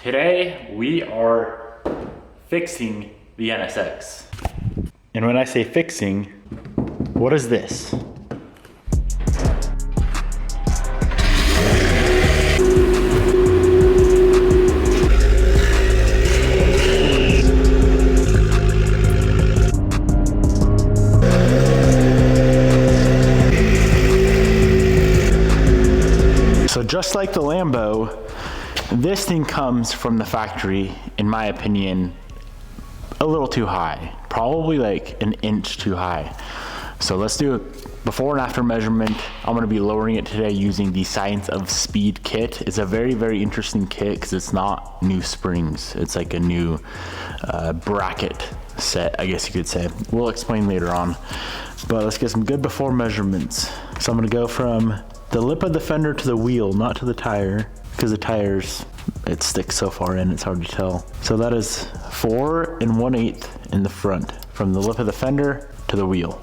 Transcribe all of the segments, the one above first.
Today we are fixing the NSX. And when I say fixing, what is this? So just like the Lambo, this thing comes from the factory, in my opinion, a little too high, probably like an inch too high. So let's do a before and after measurement. I'm gonna be lowering it today using the Science of Speed kit. It's a very, very interesting kit because it's not new springs. It's like a new bracket set, I guess you could say. We'll explain later on, but let's get some good before measurements. So I'm gonna go from the lip of the fender to the wheel, not to the tire, because the tires, it sticks so far in, it's hard to tell. So that is 4 1/8 in the front, from the lip of the fender to the wheel.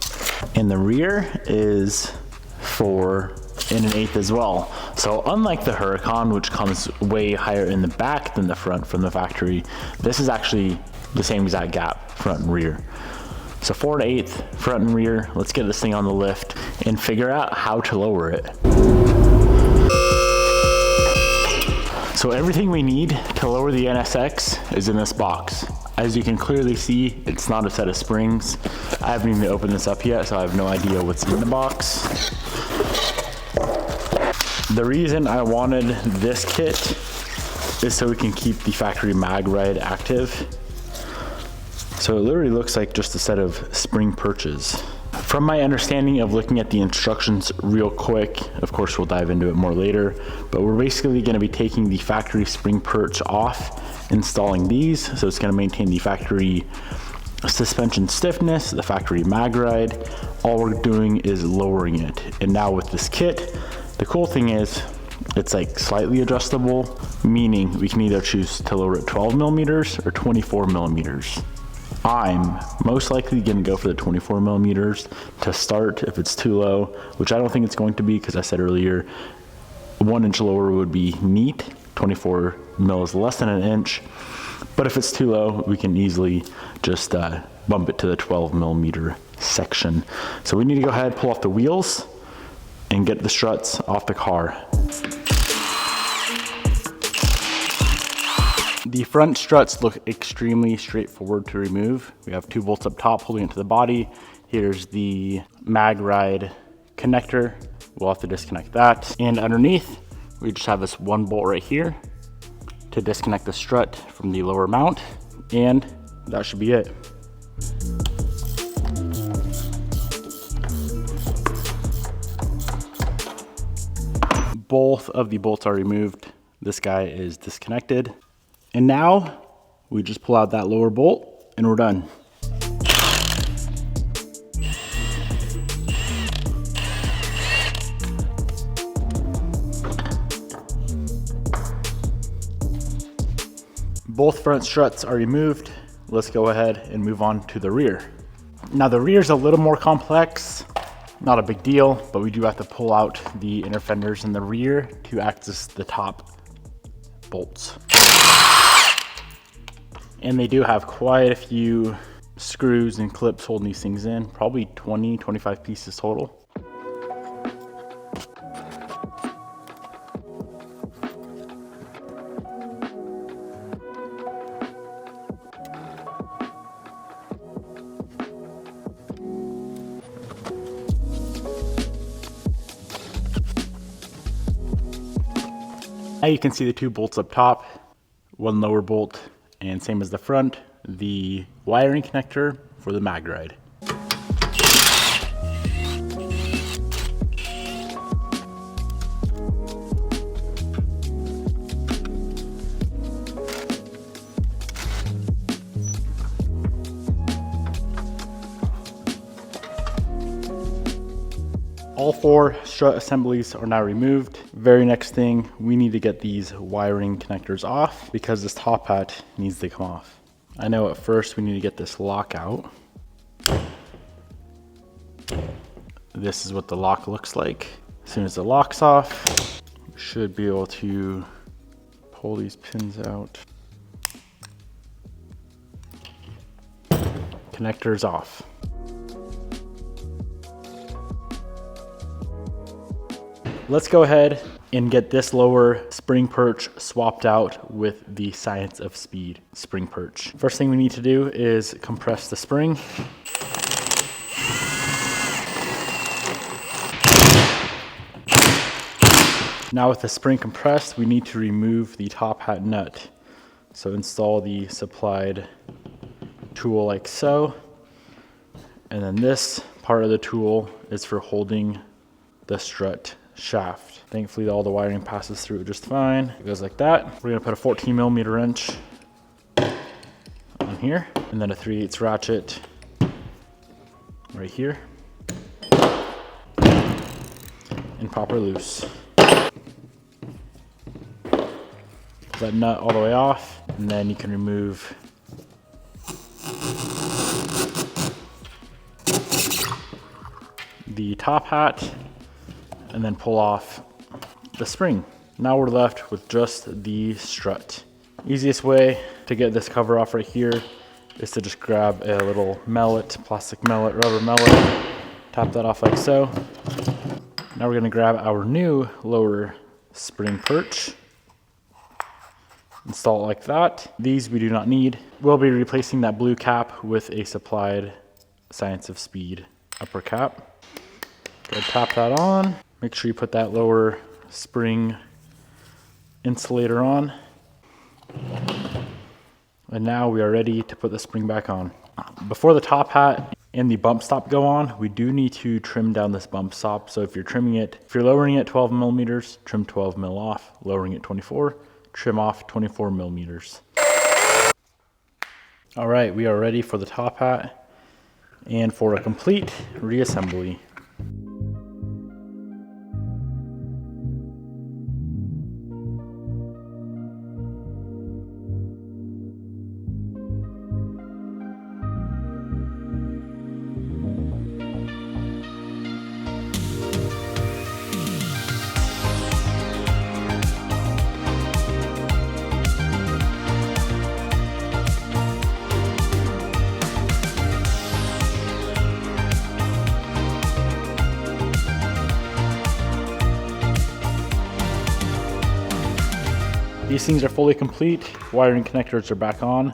And the rear is 4 1/8 as well. So unlike the Huracan, which comes way higher in the back than the front from the factory, this is actually the same exact gap, front and rear. So 4 1/8 front and rear. Let's get this thing on the lift and figure out how to lower it. So everything we need to lower the NSX is in this box. As you can clearly see, it's not a set of springs. I haven't even opened this up yet, so I have no idea what's in the box. The reason I wanted this kit is so we can keep the factory mag ride active. So it literally looks like just a set of spring perches. From my understanding of looking at the instructions real quick, of course we'll dive into it more later, but we're basically gonna be taking the factory spring perch off, installing these, so it's gonna maintain the factory suspension stiffness, the factory mag ride. All we're doing is lowering it. And now with this kit, the cool thing is, it's like slightly adjustable, meaning we can either choose to lower it 12 millimeters or 24 millimeters. I'm most likely gonna go for the 24 millimeters to start if it's too low, which I don't think it's going to be, because I said earlier, 1 inch lower would be neat. 24 mil is less than an inch, but if it's too low, we can easily just bump it to the 12 millimeter section. So we need to go ahead, pull off the wheels, and get the struts off the car. The front struts look extremely straightforward to remove. We have 2 bolts up top holding it to the body. Here's the mag ride connector. We'll have to disconnect that. And underneath, we just have this 1 bolt right here to disconnect the strut from the lower mount. And that should be it. Both of the bolts are removed. This guy is disconnected. And now we just pull out that lower bolt and we're done. Both front struts are removed. Let's go ahead and move on to the rear. Now the rear is a little more complex, not a big deal, but we do have to pull out the inner fenders in the rear to access the top bolts. And they do have quite a few screws and clips holding these things in, probably 20, 25 pieces total. Now you can see the 2 bolts up top, 1 lower bolt, and same as the front, the wiring connector for the mag ride. All 4 strut assemblies are now removed. Very next thing, we need to get these wiring connectors off because this top hat needs to come off. I know at first we need to get this lock out. This is what the lock looks like. As soon as the lock's off, we should be able to pull these pins out. Connectors off. Let's go ahead and get this lower spring perch swapped out with the Science of Speed spring perch. First thing we need to do is compress the spring. Now with the spring compressed, we need to remove the top hat nut. So install the supplied tool like so. And then this part of the tool is for holding the strut shaft. Thankfully all the wiring passes through just fine. It goes like that. We're gonna put a 14mm wrench on here, and then a 3/8 ratchet right here, and pop her loose. Pull that nut all the way off, and then you can remove the top hat and then pull off the spring. Now we're left with just the strut. Easiest way to get this cover off right here is to just grab a little mallet, plastic mallet, rubber mallet, tap that off like so. Now we're gonna grab our new lower spring perch, install it like that. These we do not need. We'll be replacing that blue cap with a supplied Science of Speed upper cap. Go tap that on. Make sure you put that lower spring insulator on. And now we are ready to put the spring back on. Before the top hat and the bump stop go on, we do need to trim down this bump stop. So if you're lowering it 12mm, trim 12mm off. Lowering it 24, trim off 24mm. All right, we are ready for the top hat and for a complete reassembly. These things are fully complete. Wiring connectors are back on.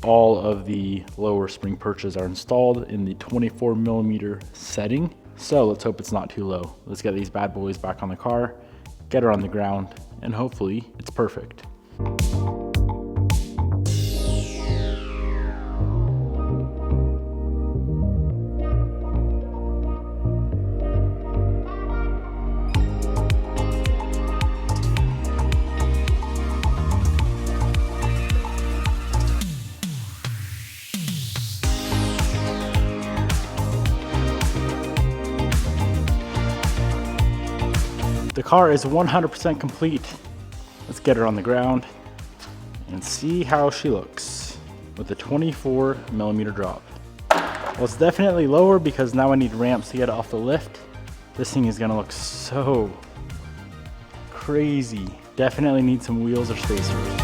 All of the lower spring perches are installed in the 24mm setting. So let's hope it's not too low. Let's get these bad boys back on the car, get her on the ground, and hopefully it's perfect. The car is 100% complete. Let's get her on the ground and see how she looks with the 24mm drop. Well, it's definitely lower because now I need ramps to get it off the lift. This thing is gonna look so crazy. Definitely need some wheels or spacers.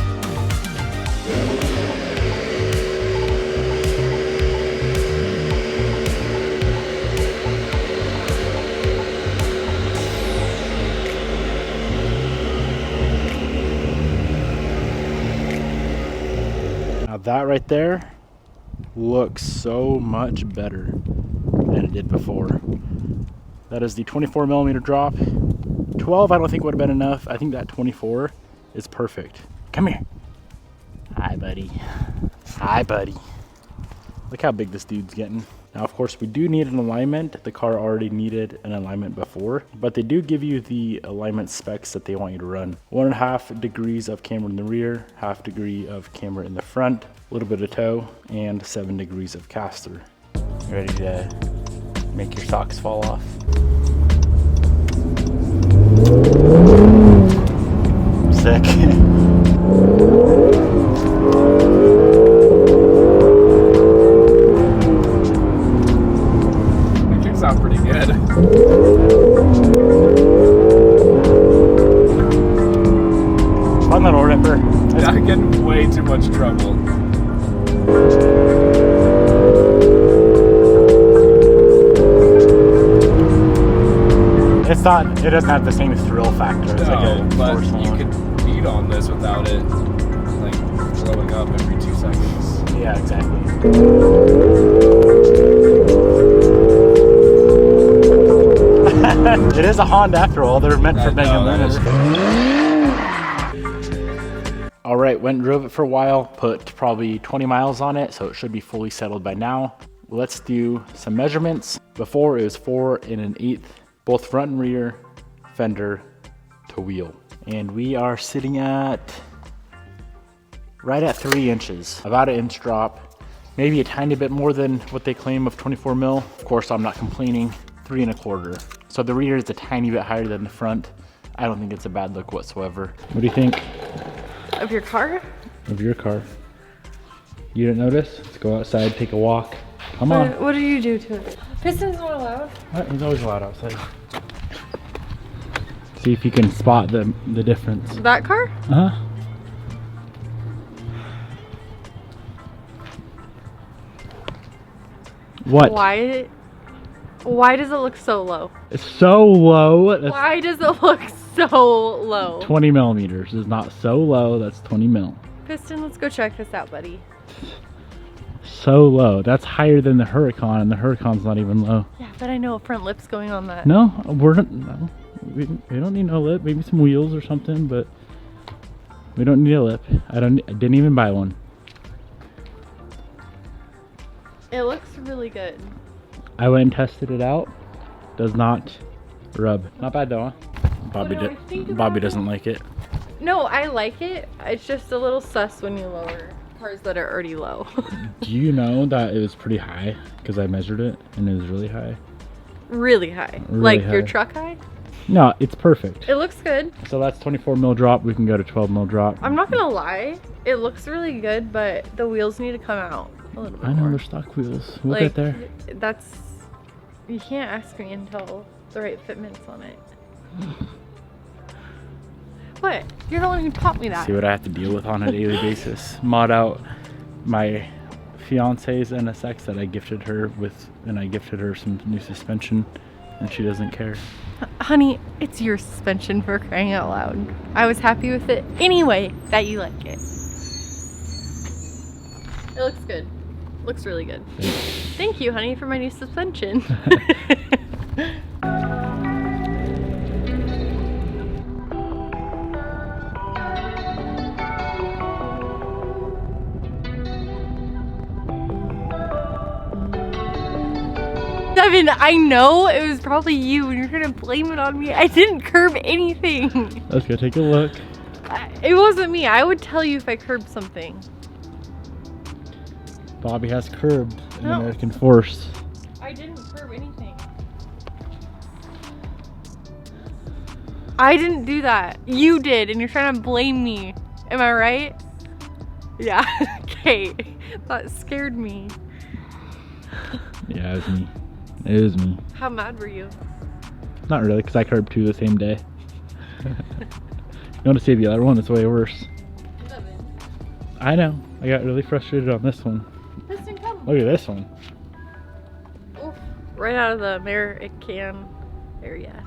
That right there looks so much better than it did before. That is the 24mm drop. 12 I don't think would have been enough. I think that 24 is perfect. Come here. Hi, buddy. Hi, buddy. Look how big this dude's getting. Now, of course, we do need an alignment. The car already needed an alignment before, but they do give you the alignment specs that they want you to run. 1.5 degrees of camber in the rear, 1/2 degree of camber in the front, a little bit of toe, and 7 degrees of caster. You ready to make your socks fall off? Sick. Sound pretty good. Fun little ripper. I get in way too much trouble. It's not, it doesn't have the same thrill factor. It's like a but four-cylinder. you could feed on this without it like blowing up every 2 seconds. Yeah, exactly. It is a Honda after all. They're meant for being a minute. All right, went and drove it for a while, put probably 20 miles on it, so it should be fully settled by now. Let's do some measurements. Before it was 4 1/8, both front and rear, fender to wheel. And we are sitting at right at 3 inches, about an inch drop, maybe a tiny bit more than what they claim of 24 mil. Of course, I'm not complaining, 3 1/4. So the rear is a tiny bit higher than the front. I don't think it's a bad look whatsoever. What do you think? Of your car? Of your car. You didn't notice? Let's go outside, take a walk. Come on. What did you do to it? Pistons weren't allowed. What? He's always allowed outside. See if you can spot the difference. That car? Uh-huh. What? Why does it look so low? It's so low. That's Why does it look so low? 20 millimeters is not so low. That's 20 mil. Piston, let's go check this out, buddy. So low. That's higher than the Huracan, and the Huracan's not even low. Yeah, but I know a front lip's going on that. No, we're not. No, we don't need no lip. Maybe some wheels or something, but we don't need a lip. I didn't even buy one. It looks really good. I went and tested it out. Does not rub. Not bad though, huh? Bobby doesn't like it. No, I like it. It's just a little sus when you lower cars that are already low. Do you know that it was pretty high? Because I measured it and it was really high. Really high. Really like high. your truck high? No, it's perfect. It looks good. So that's 24 mil drop. We can go to 12 mil drop. I'm not gonna lie. It looks really good, but the wheels need to come out a little bit I know more. they're stock wheels. We'll Like, get there. That's, you can't ask me until the right fitment's on it. What? You're the one who taught me that. See what I have to deal with on a daily basis. Mod out my fiance's NSX that I gifted her with, and I gifted her some new suspension, and she doesn't care. Honey, it's your suspension, for crying out loud. I was happy with it anyway that you like it. It looks good. Looks really good. Thank you, honey, for my new suspension. Devin, I know it was probably you and you're trying to blame it on me. I didn't curb anything. Let's go take a look. It wasn't me. I would tell you if I curbed something. Bobby has curbed in No. American Force. I didn't curb anything. I didn't do that. You did, and you're trying to blame me. Am I right? Yeah. Okay. That scared me. Yeah, it was me. It was me. How mad were you? Not really, because I curbed 2 the same day. You want to see the other one? It's way worse. I know. I got really frustrated on this one. Piston, come. Look at this one. Oof. Right out of the American area.